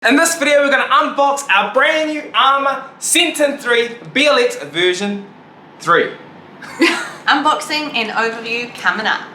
In this video, we're going to unbox our brand new ARRMA Senton 3 BLX version 3. Unboxing and overview coming up.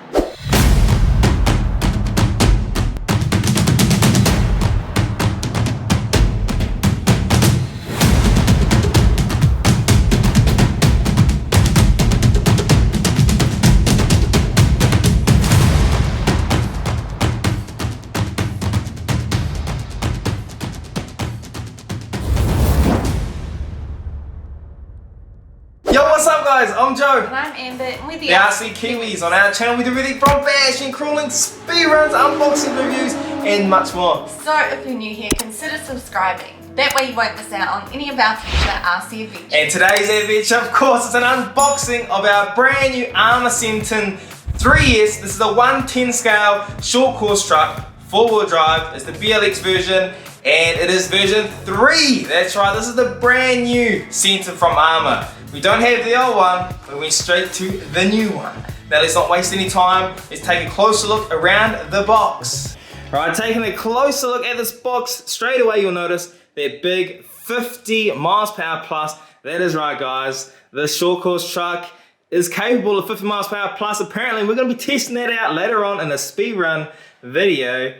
Yo, what's up guys? I'm Joe. And I'm Amber, and we're the RC Kiwis. On our channel, we do everything from bashing, crawling, speed runs, unboxing reviews, and much more. So if you're new here, consider subscribing. That way you won't miss out on any of our future RC adventures. And today's adventure, of course, is an unboxing of our brand new ARRMA Senton 3S. This is a 110 scale short course truck, 4-wheel drive. It's the BLX version, and it is version 3. That's right, this is the brand new Senton from ARRMA. We don't have the old one, we went straight to the new one. Now let's not waste any time, let's take a closer look around the box. Alright, taking a closer look at this box, straight away you'll notice that big 50 miles per hour plus. That is right guys, this short course truck is capable of 50 miles per hour plus. Apparently we're going to be testing that out later on in a speed run video.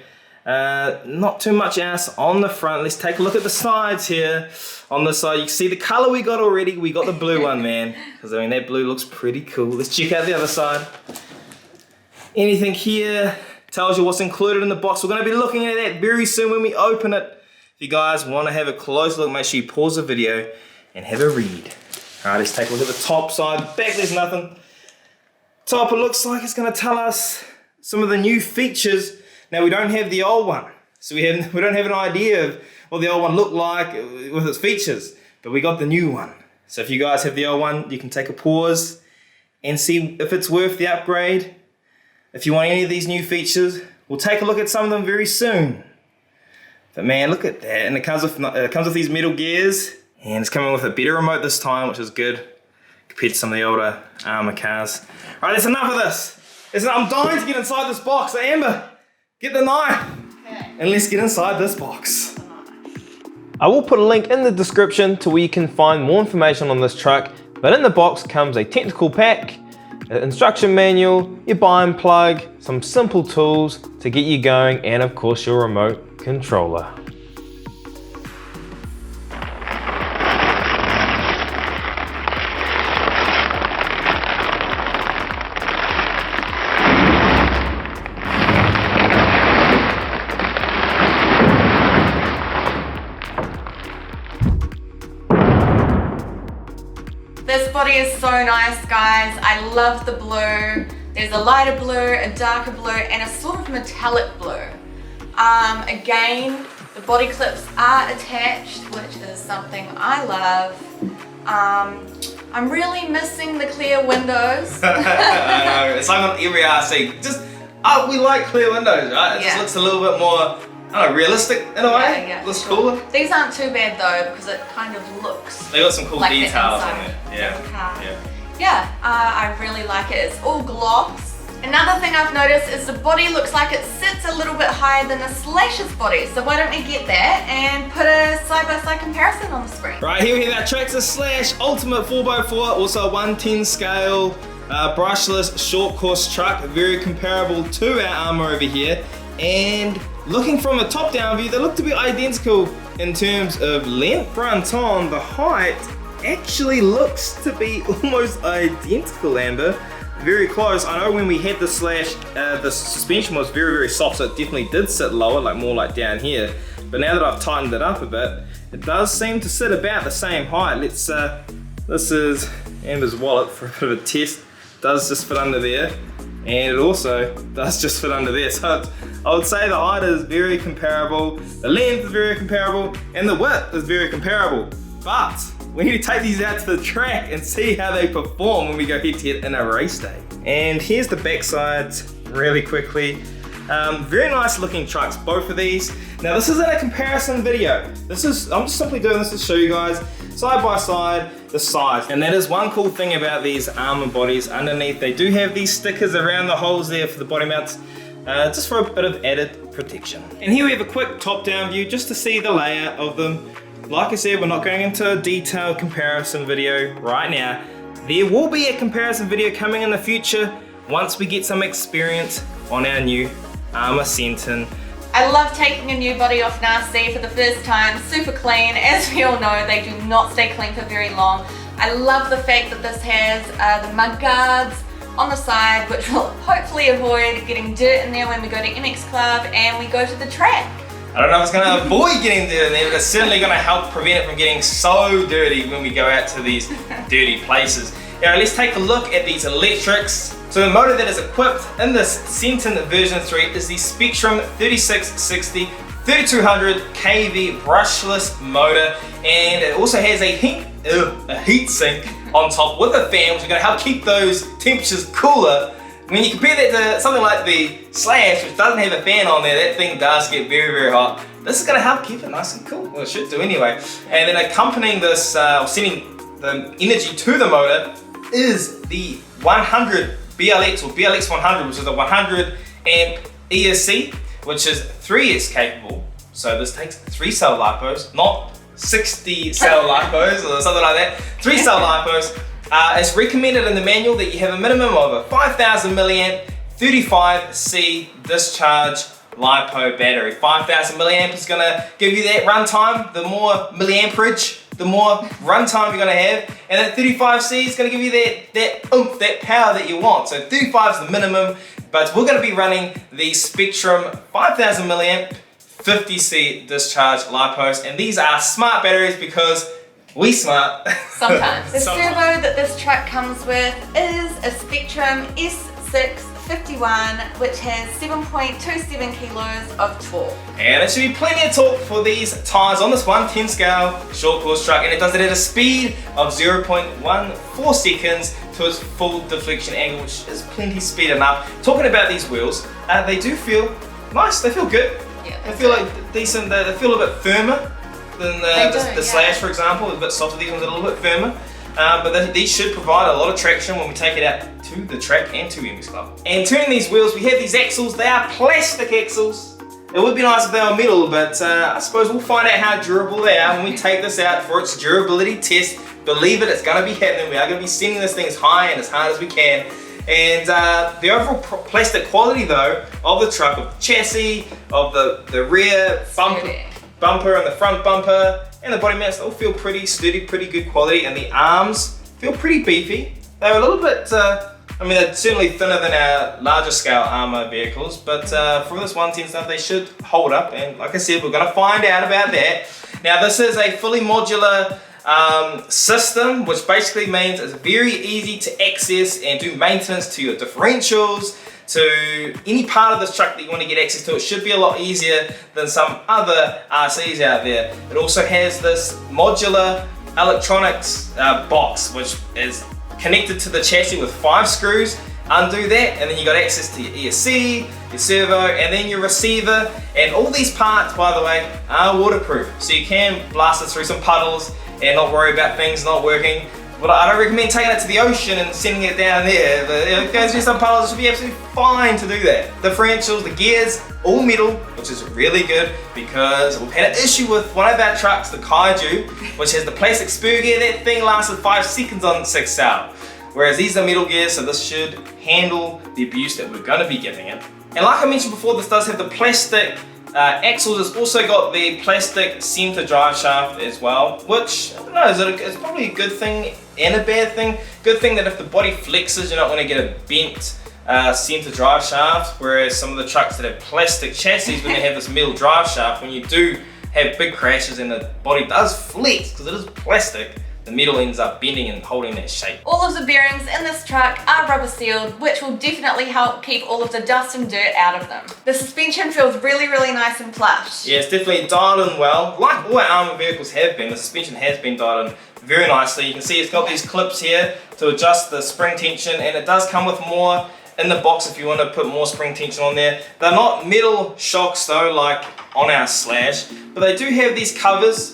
Not too much else on the front. Let's take a look at the sides here. On the side, you can see the color we got already. We got the blue one, man. Because I mean, that blue looks pretty cool. Let's check out the other side. Anything here tells you what's included in the box. We're going to be looking at that very soon when we open it. If you guys want to have a close look, make sure you pause the video and have a read. Alright, let's take a look at the top side. Back, there's nothing. Top, it looks like it's going to tell us some of the new features. Now, we don't have the old one. So we don't have an idea of what the old one looked like with its features, but we got the new one. So if you guys have the old one, you can take a pause and see if it's worth the upgrade. If you want any of these new features, we'll take a look at some of them very soon. But man, look at that. And it comes with these metal gears, and it's coming with a better remote this time, which is good compared to some of the older ARRMA cars. All right, that's enough of this. I'm dying to get inside this box. So Amber, get the knife. And let's get inside this box. I will put a link in the description to where you can find more information on this truck, but in the box comes a technical pack, an instruction manual, your buy and plug, some simple tools to get you going, and of course your remote controller. This body is so nice, guys. I love the blue. There's a lighter blue, a darker blue, and a sort of metallic blue. Again, the body clips are attached, which is something I love. I'm really missing the clear windows. I know, it's like on every RC. We like clear windows, right? It just looks a little bit more, I don't know, realistic in a way. Yeah, looks cooler. These aren't too bad though, because it kind of looks. They got some cool like details the in it. I really like it. It's all gloss. Another thing I've noticed is the body looks like it sits a little bit higher than the Slash's body. So why don't we get that and put a side-by-side comparison on the screen. Right, here we have our Traxxas Slash Ultimate 4x4, also a 110 scale brushless short course truck, very comparable to our ARRMA over here. And looking from a top-down view, they look to be identical in terms of length. Front on, the height actually looks to be almost identical, Amber. Very close. I know when we had the Slash, the suspension was very, very soft, so it definitely did sit lower, like more like down here. But now that I've tightened it up a bit, it does seem to sit about the same height. Let's, this is Amber's wallet for a bit of a test. It does just fit under there, and it also does just fit under there. So I would say the height is very comparable, the length is very comparable, and the width is very comparable. But we need to take these out to the track and see how they perform when we go head-to-head in a race day. And here's the back sides really quickly. Very nice looking trucks, both of these. Now this isn't a comparison video. I'm just simply doing this to show you guys side by side the size. And that is one cool thing about these ARRMA bodies. Underneath they do have these stickers around the holes there for the body mounts. just for a bit of added protection. And here we have a quick top-down view just to see the layout of them. Like I said, we're not going into a detailed comparison video right now. There will be a comparison video coming in the future once we get some experience on our new ARRMA Senton. I love taking a new body off nasty for the first time, super clean. As we all know, they do not stay clean for very long. I love the fact that this has the mud guards on the side, which will hopefully avoid getting dirt in there when we go to MX Club and we go to the track. I don't know if it's going to avoid getting dirt in there, but it's certainly going to help prevent it from getting so dirty when we go out to these dirty places. Now let's take a look at these electrics. So the motor that is equipped in this Senton version 3 is the Spectrum 3660 3200 kV brushless motor, and it also has a heat sink on top with a fan, which is going to help keep those temperatures cooler. When you compare that to something like the Slash, which doesn't have a fan on there, that thing does get very, very hot. This is going to help keep it nice and cool. Well, it should do anyway. And then accompanying this, sending the energy to the motor, is the 100 BLX or BLX 100, which is a 100 amp ESC, which is 3S capable. So this takes 3 cell lipos, not 60 cell lipos or something like that. 3 cell lipos. It's recommended in the manual that you have a minimum of a 5000 milliamp 35C discharge lipo battery. 5000 milliamp is going to give you that runtime. The more milliamperage, the more runtime you're going to have, and that 35C is going to give you that oomph, that power that you want. So 35 is the minimum, but we're going to be running the Spectrum 5000 milliamp 50C discharge lipos, and these are smart batteries because we smart. Sometimes. The servo that this truck comes with is a Spectrum S651, which has 7.27 kilos of torque. And it should be plenty of torque for these tyres on this 110 scale short course truck, and it does it at a speed of 0.14 seconds to its full deflection angle, which is plenty speed enough. Talking about these wheels, they do feel nice, they feel good. Yeah, they feel like decent, they feel a bit firmer than the Slash, for example. A bit softer, these ones are a little bit firmer. But these should provide a lot of traction when we take it out to the track and to MX Club. And turning these wheels, we have these axles. They are plastic axles. It would be nice if they were metal, but I suppose we'll find out how durable they are when we take this out for its durability test. Believe it, it's going to be happening. We are going to be sending this thing as high and as hard as we can. And the overall plastic quality though of the truck, of the chassis, of the rear bumper and the front bumper and the body mounts, all feel pretty sturdy, pretty good quality, and the arms feel pretty beefy. They're a little bit, I mean, they're certainly thinner than our larger scale ARRMA vehicles, but for this 110 stuff, they should hold up, and like I said, we're going to find out about that. Now, this is a fully modular system, which basically means it's very easy to access and do maintenance to your differentials, to any part of this truck that you want to get access to. It should be a lot easier than some other RCs out there. It also has this modular electronics box, which is connected to the chassis with 5 screws. Undo that, and then you got access to your ESC, your servo, and then your receiver. And all these parts, by the way, are waterproof, so you can blast it through some puddles and not worry about things not working. But I don't recommend taking it to the ocean and sending it down there. But if it goes through some puddles, it should be absolutely fine to do that. Differentials, the gears, all metal, which is really good because we've had an issue with one of our trucks, the Kaiju, which has the plastic spur gear. That thing lasted 5 seconds on 6 cell. Whereas these are metal gears, so this should handle the abuse that we're going to be giving it. And like I mentioned before, this does have the plastic axles. It's also got the plastic center drive shaft as well, which, I don't know, it's probably a good thing and a bad thing. Good thing that if the body flexes, you're not going to get a bent center drive shaft, whereas some of the trucks that have plastic chassis, when they have this metal drive shaft, when you do have big crashes and the body does flex, because it is plastic, the metal ends up bending and holding that shape. All of the bearings in this truck are rubber sealed, which will definitely help keep all of the dust and dirt out of them. The suspension feels really, really nice and plush. Yeah, it's definitely dialed in well. Like all our ARRMA vehicles have been, the suspension has been dialed in very nicely. You can see it's got these clips here to adjust the spring tension, and it does come with more in the box if you want to put more spring tension on there. They're not metal shocks though, like on our Slash, but they do have these covers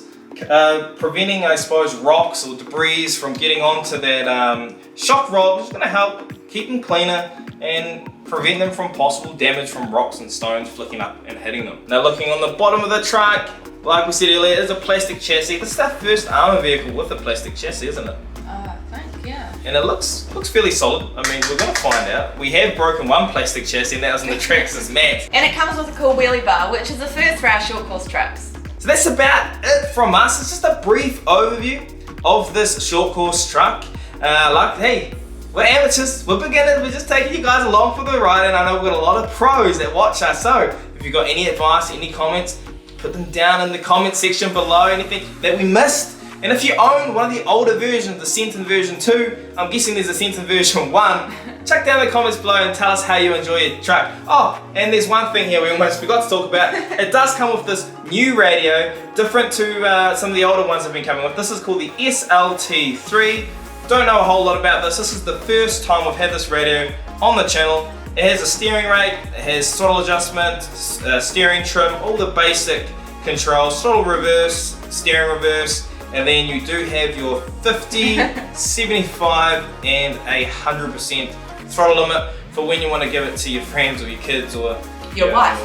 preventing, I suppose, rocks or debris from getting onto that shock rod, which is going to help keep them cleaner and prevent them from possible damage from rocks and stones flicking up and hitting them. Now looking on the bottom of the truck, like we said earlier, it is a plastic chassis. This is our first ARRMA vehicle with a plastic chassis, isn't it? I think, yeah. And it looks fairly solid. I mean, we're gonna find out. We have broken one plastic chassis and that was in the Traxxas Max. And it comes with a cool wheelie bar, which is the first for our short course trucks. So that's about it from us. It's just a brief overview of this short course truck. Hey, we're amateurs, we're beginners, we're just taking you guys along for the ride, and I know we've got a lot of pros that watch us, so if you've got any advice, any comments, put them down in the comment section below, anything that we missed. And if you own one of the older versions, the Senton version 2, I'm guessing there's a Senton version 1, check down in the comments below and tell us how you enjoy your truck. Oh, and there's one thing here we almost forgot to talk about. It does come with this new radio, different to some of the older ones I've been coming with. This is called the SLT3. Don't know a whole lot about this. This is the first time we've had this radio on the channel. It has a steering rate, it has throttle adjustment, steering trim, all the basic controls, throttle reverse, steering reverse, and then you do have your 50, 75 and 100% throttle limit for when you want to give it to your friends or your kids or your wife.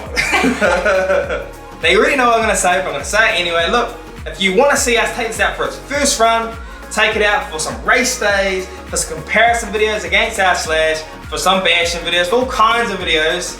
Now you already know what I'm going to say, but I'm going to say it anyway. Look, if you want to see us take this out for its first run, take it out for some race days, for some comparison videos against our Slash, for some bashing videos, for all kinds of videos,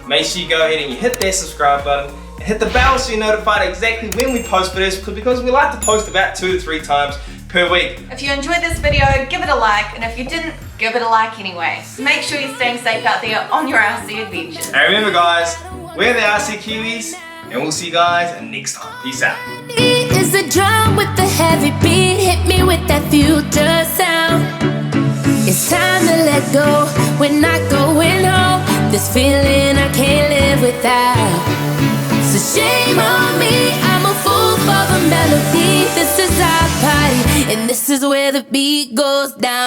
make sure you go ahead and you hit that subscribe button and hit the bell so you're notified exactly when we post videos, because we like to post about 2 to 3 times per week. If you enjoyed this video, give it a like, and if you didn't, give it a like anyway. Make sure you're staying safe out there on your RC adventures. And remember guys, we're the RC Kiwis, and we'll see you guys next time. Peace out. Is a drum with the heavy beat, hit me with that future sound. It's time to let go, we're not going home. This feeling I can't live without. So shame on me, I'm a fool for the melody. This is our party, and this is where the beat goes down.